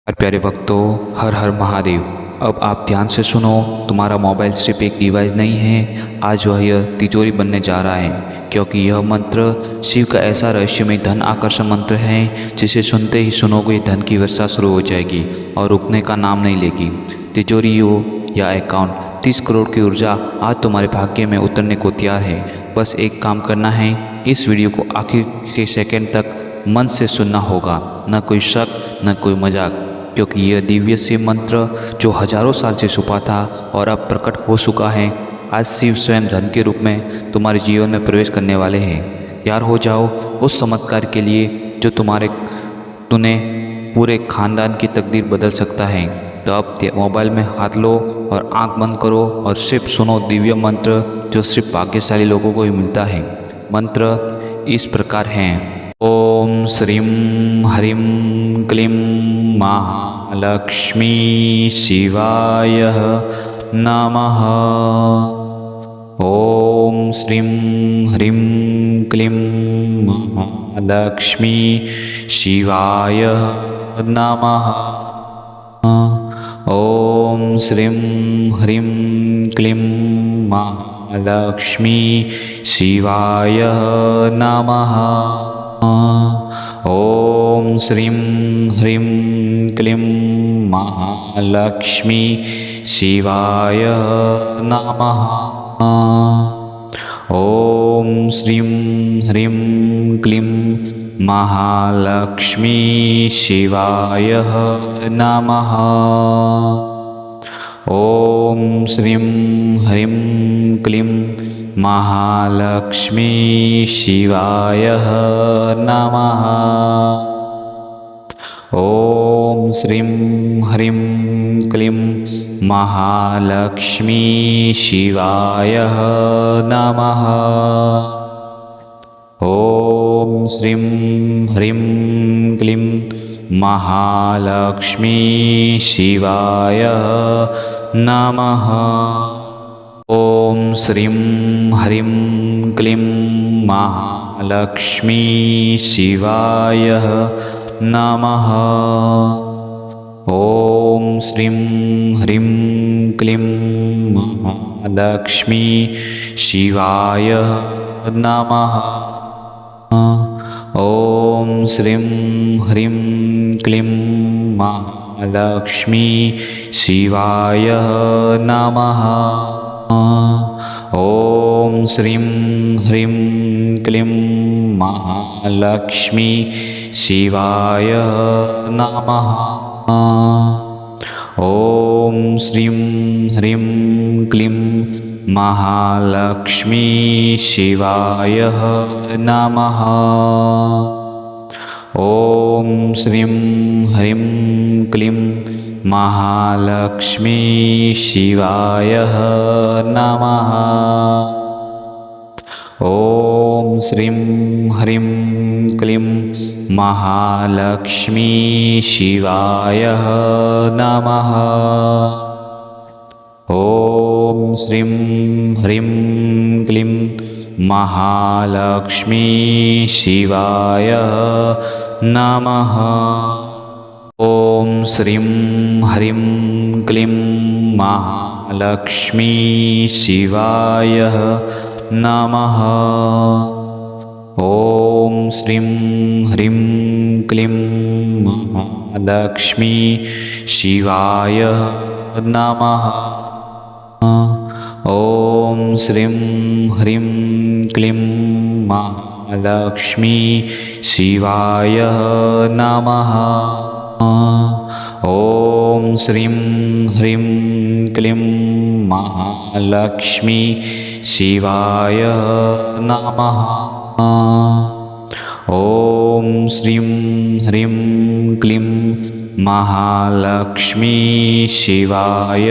और प्यारे भक्तों, हर हर महादेव। अब आप ध्यान से सुनो, तुम्हारा मोबाइल सिर्फ एक डिवाइस नहीं है, आज वह यह तिजोरी बनने जा रहा है। क्योंकि यह मंत्र शिव का ऐसा रहस्यमय धन आकर्षण मंत्र है जिसे सुनते ही सुनोगे धन की वर्षा शुरू हो जाएगी और रुकने का नाम नहीं लेगी। तिजोरी हो या अकाउंट, 30 करोड़ की ऊर्जा आज तुम्हारे भाग्य में उतरने को तैयार है। बस एक काम करना है, इस वीडियो को आखिर के सेकंड तक मन से सुनना होगा, न कोई शक न कोई मजाक। क्योंकि यह दिव्य शिव मंत्र जो हजारों साल से छुपा था और अब प्रकट हो चुका है, आज शिव स्वयं धन के रूप में तुम्हारे जीवन में प्रवेश करने वाले हैं। तैयार हो जाओ उस चमत्कार के लिए जो तूने पूरे खानदान की तकदीर बदल सकता है। तो अब मोबाइल में हाथ लो और आंख बंद करो और सिर्फ सुनो दिव्य मंत्र जो सिर्फ भाग्यशाली लोगों को ही मिलता है। मंत्र इस प्रकार हैं। ओम श्रीं ह्रीं क्लीं महालक्ष्मी शिवाय नमः। ओम श्रीं ह्रीं क्लीं महालक्ष्मी शिवाय नमः। ओम श्रीं ह्रीं क्लीं महालक्ष्मी शिवाय नमः। ओम श्रीं ह्रीं क्लीं महालक्ष्मी शिवाय नमः। ओम श्रीं ह्रीं क्लीं महालक्ष्मी शिवाय नमः। ओम श्रीं ह्रीं क्लीं महालक्ष्मी शिवाय नमः। ओम श्रीं ह्रीं क्लीं महालक्ष्मी शिवाय नमः। ओम श्रीं ह्रीं क्लीं महालक्ष्मी शिवाय नमः। ओम श्रीं ह्रीं क्लीं महालक्ष्मी शिवाय नमः। ओम श्रीं ह्रीं क्लीं महालक्ष्मी शिवाय नमः। ओम श्रीं ह्रीं क्लीं महालक्ष्मी शिवाय नमः। ओम श्रीं ह्रीं क्लीं महालक्ष्मी शिवाय नमः। ओम श्रीं ह्रीं क्लीं महालक्ष्मी शिवाय नमः। ओम श्रीं ह्रीं क्लीं महालक्ष्मी शिवाय नमः। ओम श्रीं ह्रीं क्लीं महालक्ष्मी शिवाय नमः। ओम श्रीं ह्रीं क्लीं महालक्ष्मी शिवाय नमः। ओम श्रीं ह्रीं क्लीं महालक्ष्मी शिवाय नमः। ओम श्रीं ह्रीं क्लीं महालक्ष्मी शिवाय नमः। ओम श्रीं ह्रीं क्लीं महालक्ष्मी शिवाय नमः। ओम श्रीं ह्रीं क्लीं महालक्ष्मी शिवाय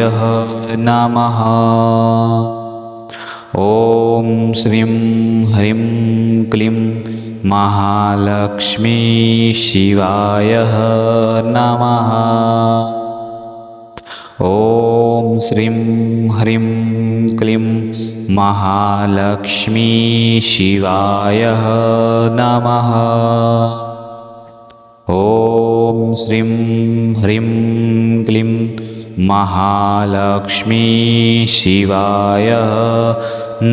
नमः। ओम श्रीं ह्रीं क्लीं महालक्ष्मी शिवाय नमः। ओम श्रीं ह्रीं क्लीं महालक्ष्मी शिवाय नमः। ओम श्रीं ह्रीं क्लीं महालक्ष्मी शिवाय नमः। ओम ॐ श्रीं ह्रीं क्लीं महालक्ष्मी शिवाय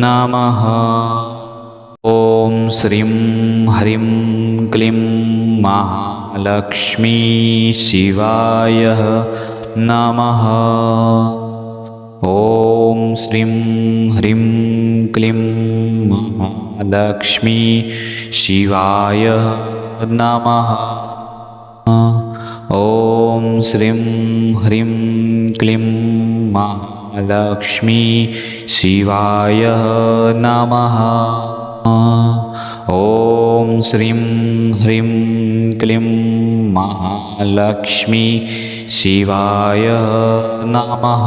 नमः। ॐ श्रीं ह्रीं क्लीं महालक्ष्मी शिवाय नमः। ॐ श्रीं ह्रीं क्लीं महालक्ष्मी शिवाय नमः। ॐ श्रीं ह्रीं क्लीं महालक्ष्मी शिवाय नमः। ॐ श्रीं ह्रीं क्लीं महालक्ष्मी शिवाय नमः।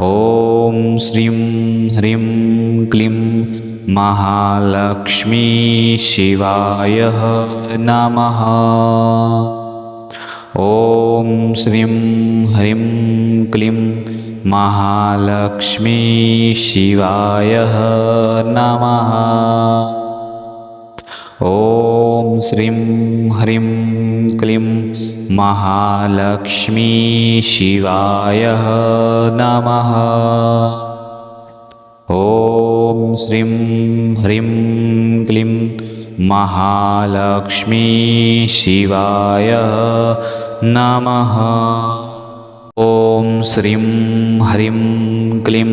ॐ श्रीं ह्रीं क्लीं महालक्ष्मी शिवाय नमः। ॐ श्रीं ह्रीं क्लीं महालक्ष्मी शिवाय नमः। ॐ श्रीं ह्रीं क्लीं महालक्ष्मी शिवाय नमः। ॐ श्रीं ह्रीं क्लीं महालक्ष्मी शिवाय नमः। ॐ श्रीं ह्रीं क्लीं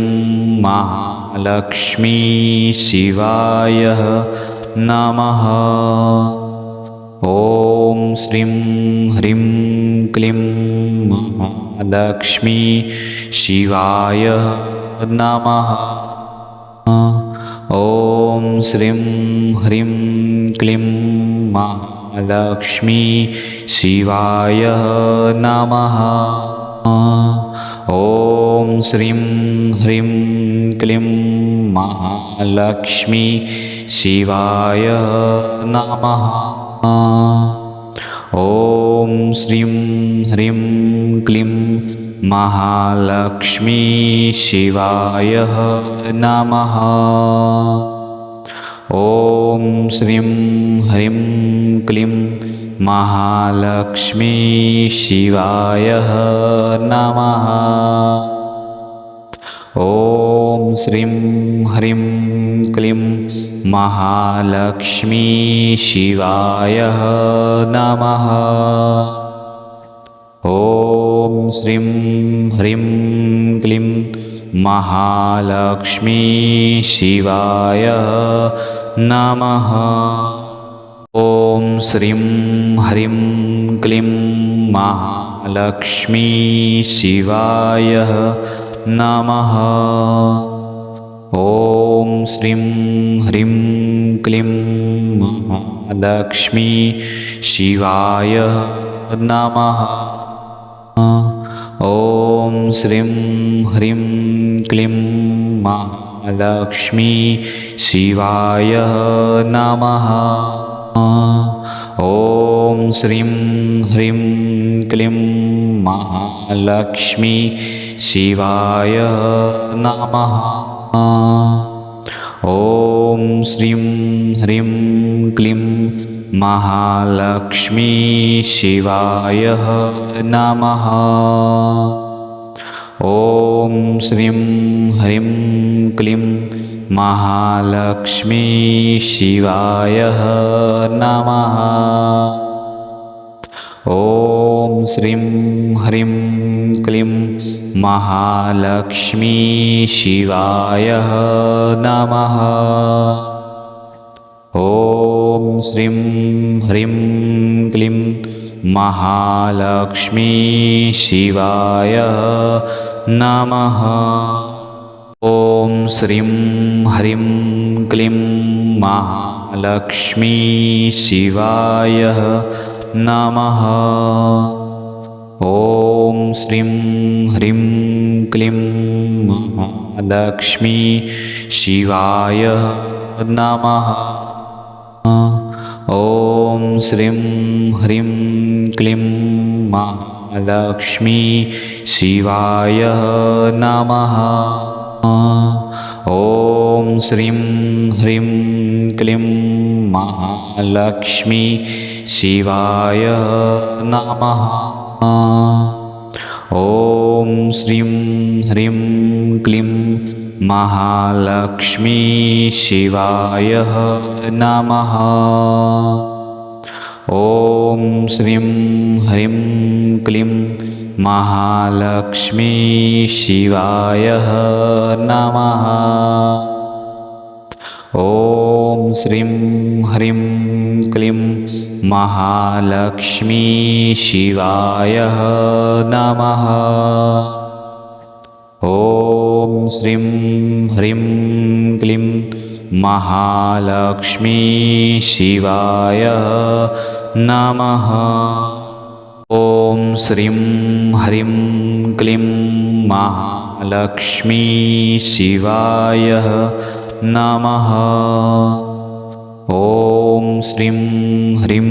महालक्ष्मी शिवाय नमः। ॐ श्रीं ह्रीं क्लीं महालक्ष्मी शिवाय नमः। ॐ श्रीं ह्रीं क्लीं महालक्ष्मी शिवाय नमः। ॐ श्रीं ह्रीं क्लीं महालक्ष्मी शिवाय नमः। ॐ श्रीं ह्रीं क्लीं महालक्ष्मी शिवाय नमः। ॐ श्रीं ह्रीं क्लीं महालक्ष्मी शिवाय नमः। ॐ श्रीं ह्रीं क्लीं महालक्ष्मी शिवाय नमः। ॐ श्रीं ह्रीं क्लीं महालक्ष्मी शिवाय नमः। ॐ श्रीं ह्रीं क्लीं महालक्ष्मी शिवाय नमः। ॐ श्रीं ह्रीं क्लीं महालक्ष्मी शिवाय नमः। ॐ श्रीं ह्रीं क्लीं महालक्ष्मी शिवाय नमः। ॐ श्रीं ह्रीं क्लीं महालक्ष्मी शिवाय नमः। ॐ श्रीं ह्रीं क्लीं महालक्ष्मी शिवाय नमः। ॐ श्रीं ह्रीं क्लीं महालक्ष्मी शिवाय नमः। ॐ श्रीं ह्रीं क्लीं महालक्ष्मी शिवाय नमः। ॐ श्रीं ह्रीं क्लीं महालक्ष्मी शिवाय नमः। ॐ श्रीं ह्रीं क्लीं महालक्ष्मी शिवाय नमः। ॐ श्रीं ह्रीं क्लीं महालक्ष्मी शिवाय नमः। ॐ श्रीं ह्रीं क्लीं महालक्ष्मी शिवाय नमः। ॐ श्रीं ह्रीं क्लीं महालक्ष्मी शिवाय नमः। ॐ श्रीं ह्रीं क्लीं महालक्ष्मी शिवाय नमः। ॐ श्रीं ह्रीं क्लीं महालक्ष्मी शिवाय नमः। ॐ श्रीं ह्रीं क्लीं महालक्ष्मी शिवाय नमः। ॐ श्रीं ह्रीं क्लीं महालक्ष्मी शिवाय नमः। ॐ श्रीं ह्रीं क्लीं महालक्ष्मी शिवाय नमः। ॐ श्रीं ह्रीं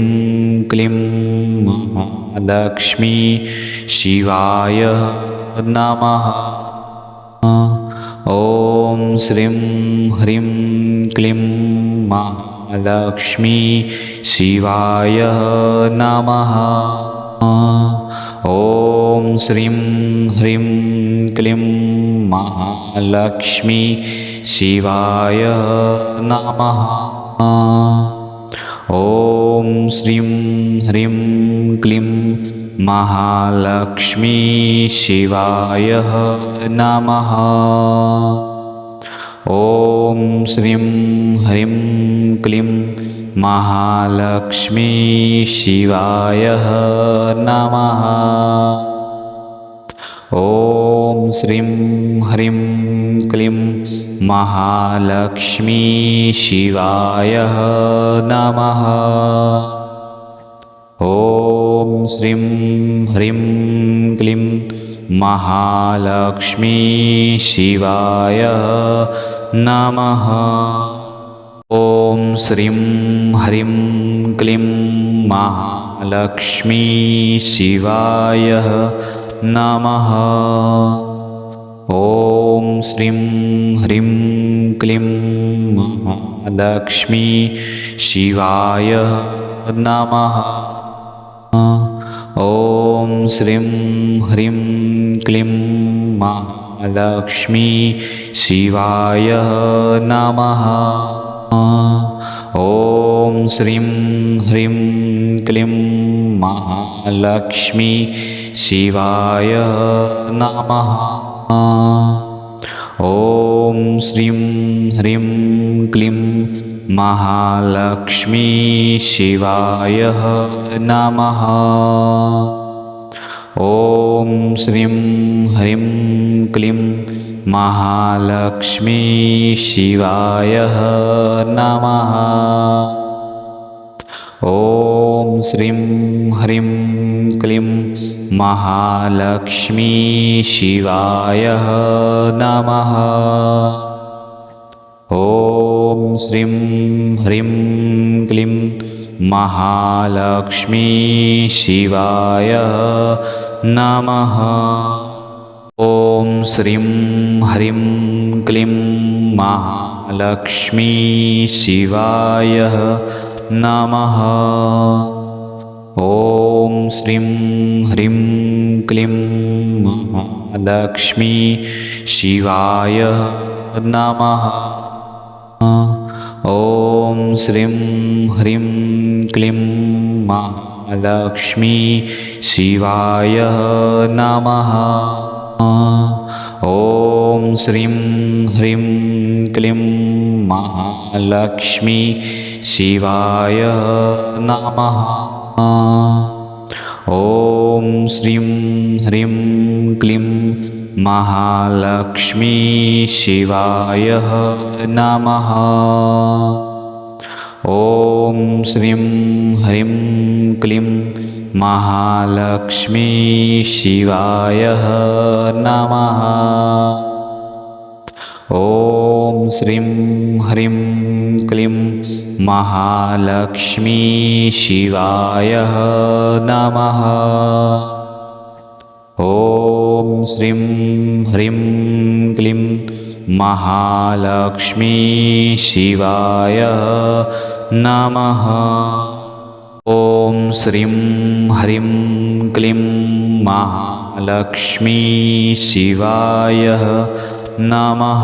क्लीं महालक्ष्मी शिवाय नमः। ॐ श्रीं ह्रीं क्लीं महालक्ष्मी शिवाय नमः। ॐ श्रीं ह्रीं क्लीं महालक्ष्मी शिवाय नमः। ॐ श्रीं ह्रीं क्लीं महालक्ष्मी शिवाय नमः। ॐ श्रीं ह्रीं क्लीं महालक्ष्मी शिवाय नमः। ॐ श्रीं ह्रीं क्लीं महालक्ष्मी शिवाय नमः। ॐ श्रीं ह्रीं क्लीं महालक्ष्मी शिवाय नमः। ॐ श्रीं ह्रीं क्लीं महालक्ष्मी शिवाय नमः। ॐ श्रीं ह्रीं क्लीं महालक्ष्मी शिवाय नमः। ॐ श्रीं ह्रीं क्लीं महालक्ष्मी शिवाय नमः। ॐ श्रीं ह्रीं क्लीं महालक्ष्मी शिवाय नमः। ॐ श्रीं ह्रीं क्लीं महालक्ष्मी शिवाय नमः। ॐ श्रीं ह्रीं क्लीं महालक्ष्मी शिवाय नमः। ॐ श्रीं ह्रीं क्लीं महालक्ष्मी शिवाय नमः। ॐ श्रीं ह्रीं क्लीं महालक्ष्मी शिवाय नमः। ॐ श्रीं ह्रीं क्लीं महालक्ष्मी शिवाय नमः। ॐ श्रीं ह्रीं क्लीं महालक्ष्मी शिवाय नमः। ॐ श्रीं ह्रीं क्लीं महालक्ष्मी शिवाय नमः। ॐ श्रीं ह्रीं क्लीं महालक्ष्मी शिवाय नमः। ॐ श्रीं ह्रीं क्लीं महालक्ष्मी शिवाय नमः। ॐ श्रीं ह्रीं क्लीं महालक्ष्मी शिवाय नमः। ॐ श्रीं ह्रीं क्लीं महालक्ष्मी शिवाय नमः। ॐ श्रीं ह्रीं क्लीं महालक्ष्मी शिवाय नमः। ॐ ॐ श्रीं ह्रीं क्लीं महालक्ष्मी शिवाय नमः।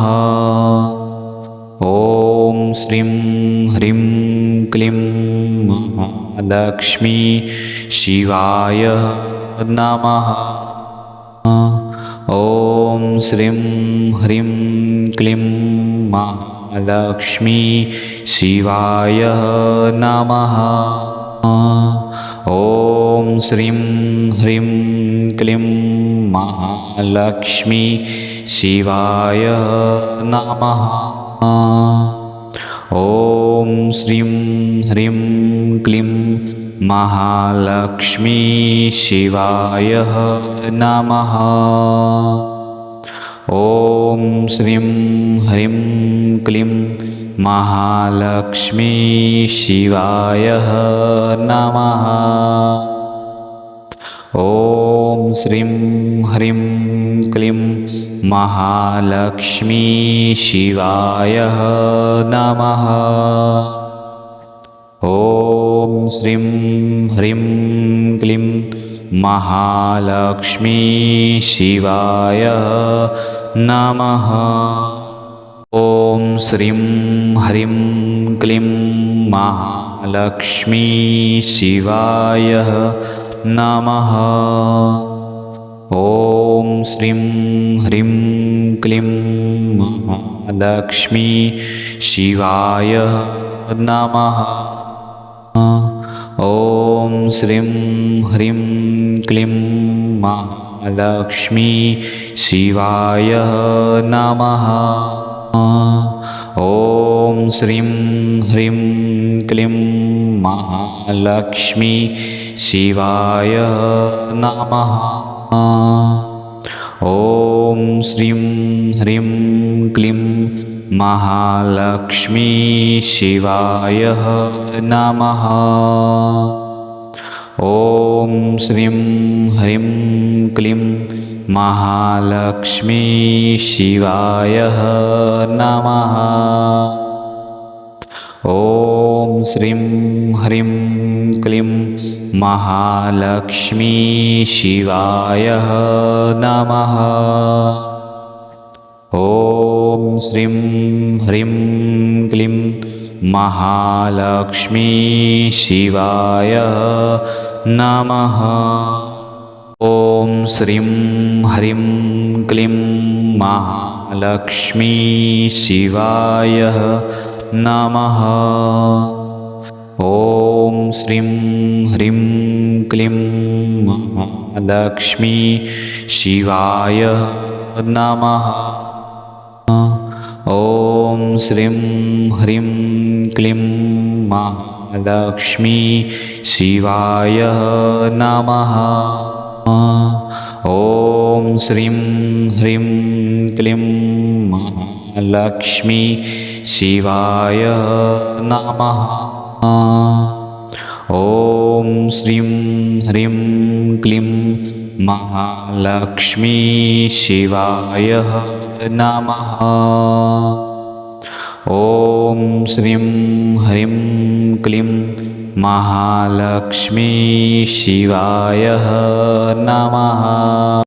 ॐ श्रीं ह्रीं क्लीं महालक्ष्मी शिवाय नमः। ॐ श्रीं ह्रीं क्लीं महालक्ष्मी शिवाय नमः। ॐ श्रीं ह्रीं क्लीं महालक्ष्मी शिवाय नमः। ॐ श्रीं ह्रीं क्लीं महालक्ष्मी शिवाय नमः। ॐ श्रीं ह्रीं क्लीं महालक्ष्मी शिवाय नमः। ॐ श्रीं ह्रीं क्लीं महालक्ष्मी शिवाय नमः। ॐ श्रीं ह्रीं क्लीं महालक्ष्मी शिवाय नमः। ॐ श्रीं ह्रीं क्लीं महालक्ष्मी शिवाय नमः। ॐ श्रीं ह्रीं क्लीं महालक्ष्मी शिवाय नमः। ॐ श्रीं ह्रीं क्लीं महालक्ष्मी शिवाय नमः। ॐ श्रीं ह्रीं क्लीं महालक्ष्मी शिवाय नमः। ॐ श्रीं ह्रीं क्लीं महालक्ष्मी शिवाय नमः। ॐ श्रीं ह्रीं क्लीं महालक्ष्मी शिवाय नमः। ॐ श्रीं ह्रीं क्लीं महालक्ष्मी शिवाय नमः। ॐ श्रीं ह्रीं क्लीं महालक्ष्मी शिवाय नमः। ॐ श्रीं ह्रीं क्लीं महालक्ष्मी शिवाय नमः। ॐ श्रीं ह्रीं क्लीं महालक्ष्मी शिवाय नमः। ॐ श्रीं ह्रीं क्लीं महालक्ष्मी शिवाय नमः। ॐ श्रीं ह्रीं क्लीं महालक्ष्मी शिवाय नमः। ॐ श्रीं ह्रीं क्लीं महालक्ष्मी शिवाय नमः। ॐ श्रीं ह्रीं क्लीं महालक्ष्मी शिवाय नमः।